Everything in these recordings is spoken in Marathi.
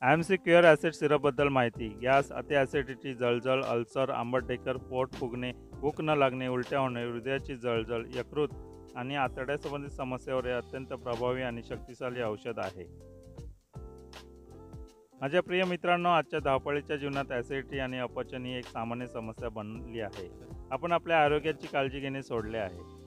आयएमसी क्युअर ॲसिड सिरपबद्दल माहिती. गॅस, अति ॲसिडिटी, जळजळ, अल्सर, आंबट ढेकर, पोट फुगणे, भूक न लागणे, उलट्या होणे, हृदयाची जळजळ, यकृत आणि आतड्यासंबंधित समस्यावर हे अत्यंत प्रभावी आणि शक्तिशाली औषध आहे. माझ्या प्रिय मित्रांनो, आजच्या धावपळीच्या जीवनात ॲसिडिटी आणि अपचन ही एक सामान्य समस्या बनली आहे. आपण आपल्या आरोग्याची काळजी घेणे सोडले आहे.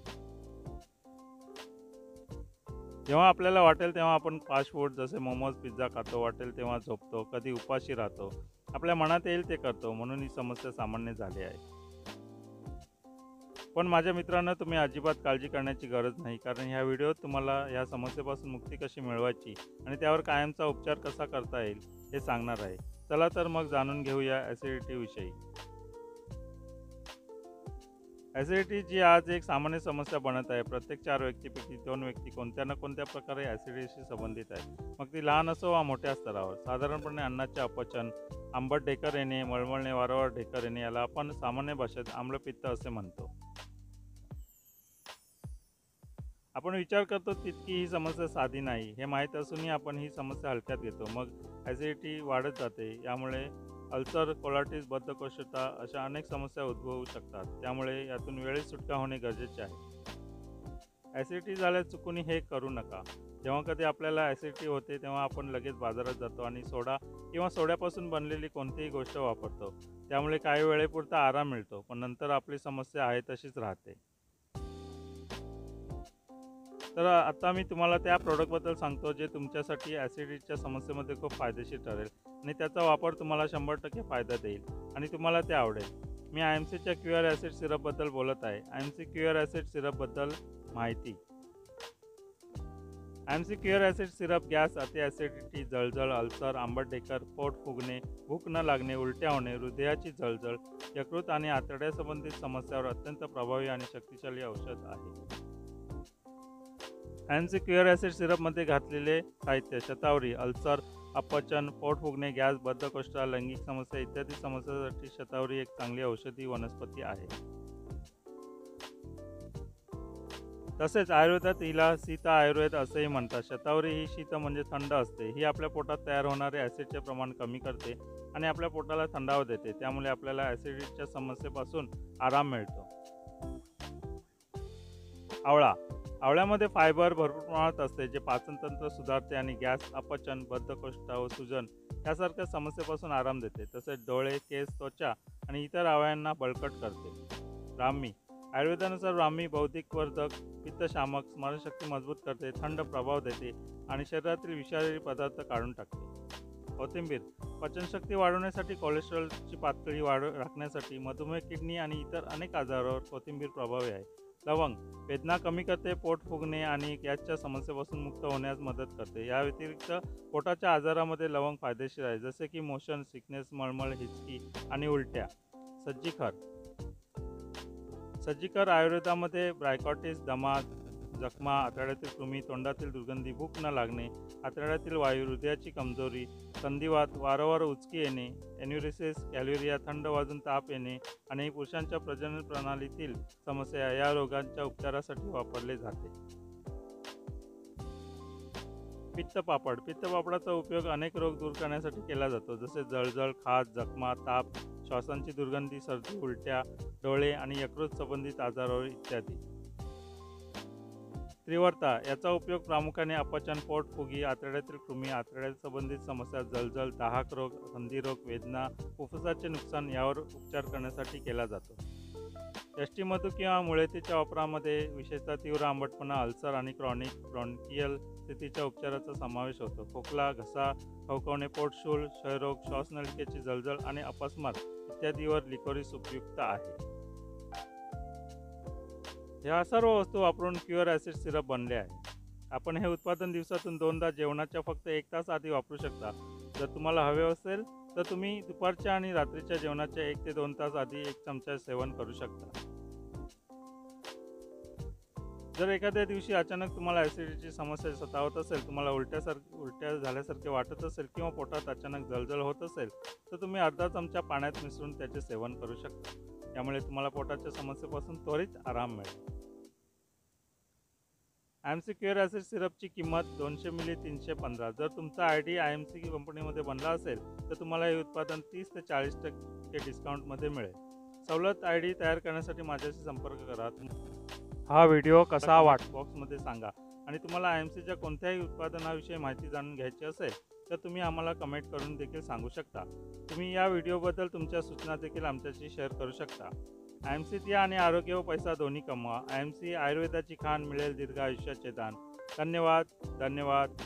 जेव्हा आपल्याला वाटेल तेव्हा आपण फास्ट फूड जसे मोमोज, पिझ्झा खातो, वाटेल तेव्हा झोपतो, कधी उपाशी राहतो. आपल्या मनात येईल ते करतो, म्हणून ही समस्या सामान्य झाली आहे. पण माझ्या मित्रांनो, तुम्ही अजिबात काळजी करण्याची गरज नाही, कारण ह्या व्हिडिओत तुम्हाला ह्या समस्येपासून मुक्ती कशी मिळवायची आणि त्यावर कायमचा उपचार कसा करता येईल हे सांगणार आहे. चला तर मग जाणून घेऊया ॲसिडिटीविषयी. ॲसिडिटी जी आज एक सामान्य समस्या बनत आहे. प्रत्येक 4 व्यक्तीपैकी 2 व्यक्ती कोणत्या ना कोणत्या प्रकारे ॲसिडिटीशी संबंधित आहेत. मग ती लहान असो वा मोठ्या स्तरावर. साधारणपणे अन्नाचे अपचन, आंबट ढेकर येणे, मळमळणे, वारंवार ढेकर येणे याला आपण सामान्य भाषेत आम्लपित्त असे म्हणतो. आपण विचार करतो तितकी ही समस्या साधी नाही हे माहीत असूनही आपण ही समस्या हलक्यात घेतो. मग ॲसिडिटी वाढत जाते. यामुळे अल्सर, कोलायटिस, बद्धकोष्ठता अशा अनेक समस्या उद्भवू शकतात. त्यामुळे यातून वेळेत सुटका होणे गरजेचे आहे. ॲसिडिटी झाल्यास चुकून हे करू नका. जेव्हा कधी आपल्याला ॲसिडिटी होते तेव्हा आपण लगेच बाजारात जातो आणि सोडा किंवा सोड्यापासून बनलेली कोणतीही गोष्ट वापरतो. त्यामुळे काही वेळेपुरता आराम मिळतो, पण नंतर आपली समस्या आहे तशीच राहते. तर आता मी तुम्हाला त्या प्रॉडक्टबद्दल सांगतो जे तुमच्यासाठी ॲसिडिटीच्या समस्येमध्ये खूप फायदेशीर ठरेल आणि त्याचा वापर तुम्हाला 100% फायदा देईल आणि तुम्हाला ते आवडेल. मी आयएमसीच्या क्युअर ॲसिड सिरपबद्दल बोलत आहे. आयएमसी क्युअर ॲसिड सिरपबद्दल माहिती. IMC cure acid syrup gas, अति ॲसिडिटी, जळजळ, अल्सर, आंबट ढेकर, पोट फुगणे, भूक न लागणे, उलट्या होणे, हृदयाची जळजळ, यकृत आणि आतड्यासंबंधित समस्यावर अत्यंत प्रभावी आणि शक्तिशाली औषध आहे. आयएमसी क्युअर ॲसिड सिरपमध्ये घातलेले साहित्य: शतावरी, अल्सर, अपचन, पोट फुगणे, गॅस, बद्धकोष्ठता, लैंगिक समस्या इत्यादी समस्यांसाठी शतावरी एक चांगली औषधी वनस्पती आहे. तसेच आयुर्वेदात हिला शीत आयुर्वेद असेही म्हणतात. शतावरी ही शीत म्हणजे थंड असते. ही आपल्या पोटात तयार होणारे ॲसिडचे प्रमाण कमी करते आणि आपल्या पोटाला थंडावा देते. त्यामुळे आपल्याला ॲसिडिटीच्या समस्येपासून आराम मिळतो. आवळा. आवळ्यामध्ये फायबर भरपूर प्रमाणात असते, जे पाचनतंत्र सुधारते आणि गॅस, अपचन, बद्धकोष्ठता व सूजन यासारख्या समस्येपासून आराम देते. तसेच डोळे, केस, त्वचा आणि इतर अवयवांना बळकट करते. ब्राह्मी. आयुर्वेदानुसार ब्राह्मी बौद्धिकवर्धक, पित्तशामक, स्मरणशक्ती मजबूत करते, थंड प्रभाव देते आणि शरीरातील विषारी पदार्थ काढून टाकते. कोथिंबीर. पचनशक्ती वाढवण्यासाठी, कोलेस्ट्रॉलची पातळी राखण्यासाठी, मधुमेह, किडनी आणि इतर अनेक आजारावर कोथिंबीर प्रभावी आहे. लवंग. वेदना कमी करते, पोट फुगणे आणि गॅसच्या समस्येपासून मुक्त होण्यास मदत करते. या व्यतिरिक्त पोटाच्या आजारामध्ये लवंग फायदेशीर आहे, जसे की मोशन सिकनेस, मळमळ, हिचकी आणि उलट्या. सज्जीखर. सज्जीकर आयुर्वेदामध्ये ब्रायकॉटिस, दमा, जखमा, आतड्यातील कृमी, तोंडातील दुर्गंधी, भूक न लागणे, आतड्यातील वायू, हृदयाची कमजोरी, संधिवात, वारंवार उचकी येणे, एन्युरिसिस, कॅलेरिया, थंड वाजून ताप येणे आणि पुरुषांच्या प्रजनन प्रणालीतील समस्या या रोगांच्या उपचारासाठी वापरले जाते. पित्तपापड. पित्तपापडाचा उपयोग अनेक रोग दूर करण्यासाठी केला जातो, जसे जळजळ, खाज, जखमा, ताप, श्वासांची दुर्गंधी, सर्दी, उलट्या, डोळे आणि यकृत संबंधित आजारावर इत्यादी. त्रिवर्ता. याचा उपयोग प्रामुख्याने अपचन, पोटफुगी, आतड्यातील कृमी, आतड्यासंबंधित समस्या, जळजळ, दाहक रोग, संधिरोग, वेदना, फुफ्फुसाचे नुकसान यावर उपचार करण्यासाठी केला जातो. यष्टीमधू किंवा मुळेतीच्या वापरामध्ये विशेषतः तीव्र आंबटपणा, अल्सर आणि क्रॉनिक ब्रॉन्कियल स्थितीच्या उपचाराचा समावेश होतो. खोकला, घसा खवखवणे, पोटशूल, क्षयरोग, श्वासनलिकेची जळजळ आणि अपस्मार इत्यादीवर लिकोरिस उपयुक्त आहे. ह्या सर्व वस्तू वापरून क्युअर ॲसिड सिरप बनले आहे. आपण हे उत्पादन दिवसातून 2दा जेवणाच्या फक्त 1 तास आधी वापरू शकता. जर तुम्हाला हवे असेल तर तुम्ही दुपारच्या आणि रात्रीच्या जेवणाच्या 1 ते 2 तास आधी 1 चमचा सेवन करू शकता. जर एखाद्या दिवशी अचानक तुम्हाला ॲसिडिटीची समस्या सतावत असेल, तुम्हाला उलट्या झाल्यासारखे वाटत असेल किंवा पोटात अचानक जळजळ होत असेल, तर तुम्ही अर्धा चमचा पाण्यात मिसळून त्याचे सेवन करू शकता. यामुळे तुम्हाला पोटाच्या समस्येपासून त्वरित आराम मिळेल. IMC क्युअर ॲसिड सिरपची किंमत 200 मिली 315. जर तुमचा ID IMC कंपनीमध्ये बनला असेल तर तुम्हाला हे उत्पादन 30 ते 40% डिस्काउंटमध्ये मिळेल. सवलत ID तयार करण्यासाठी माझ्याशी संपर्क करा. हा व्हिडिओ कसा वाटला बॉक्समध्ये सांगा आणि तुम्हाला IMCच्या कोणत्याही उत्पादनाविषयी माहिती जाणून घ्यायची असेल तर तुम्ही आम्हाला कमेंट करून देखील सांगू शकता. तुम्ही या व्हिडिओबद्दल तुमच्या सूचना देखील आमच्याशी शेअर करू शकता. IMCत या आणि आरोग्य व पैसा दोन्ही कमवा. IMC आयुर्वेदाची खाण, मिळेल दीर्घ आयुष्याचे दान. धन्यवाद.